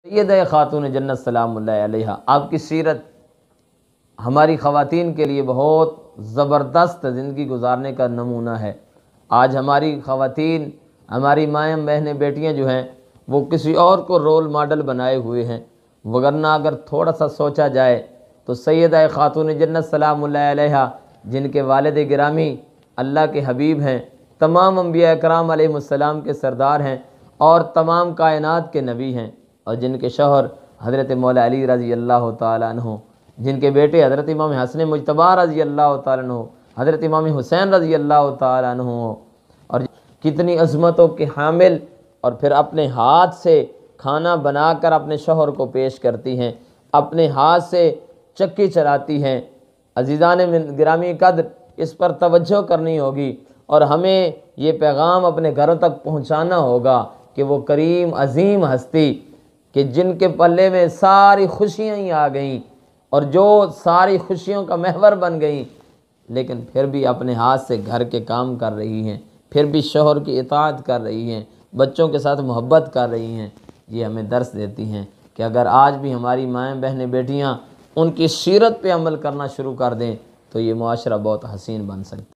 سیدہ خاتون جنت سلام اللہ علیہا، آپ کی سیرت ہماری خواتین کے لیے بہت زبردست زندگی گزارنے کا نمونہ ہے۔ آج ہماری خواتین، ہماری مائیں بہنیں بیٹیاں جو ہیں وہ کسی اور کو رول ماڈل بنائے ہوئے ہیں، وگرنہ اگر تھوڑا سا سوچا جائے تو سیدہ خاتون جنت سلام اللہ علیہا، جن کے والد گرامی اللہ کے حبیب ہیں، تمام انبیاء اکرام علیہ السلام کے سردار ہیں اور تمام کائنات کے نبی ہیں، اور جن کے شوہر حضرت مولا علی رضی اللہ تعالیٰ عنہ، جن کے بیٹے حضرت امام حسن مجتبیٰ رضی اللہ تعالیٰ عنہ، حضرت امام حسین رضی اللہ تعالیٰ عنہ، اور کتنی عظمتوں کے حامل، اور پھر اپنے ہاتھ سے کھانا بنا کر اپنے شوہر کو پیش کرتی ہیں، اپنے ہاتھ سے چکی چلاتی ہیں۔ عزیزان گرامی قدر، اس پر توجہ کرنی ہوگی اور ہمیں یہ پیغام اپنے گھروں تک پہنچانا ہوگا کہ وہ کریم عظیم ہستی کہ جن کے پلے میں ساری خوشیاں ہی آ گئیں اور جو ساری خوشیوں کا محور بن گئیں، لیکن پھر بھی اپنے ہاتھ سے گھر کے کام کر رہی ہیں، پھر بھی شوہر کی اطاعت کر رہی ہیں، بچوں کے ساتھ محبت کر رہی ہیں۔ یہ ہمیں درس دیتی ہیں کہ اگر آج بھی ہماری مائیں بہنیں بیٹیاں ان کی سیرت پہ عمل کرنا شروع کر دیں تو یہ معاشرہ بہت حسین بن سکتا ہے۔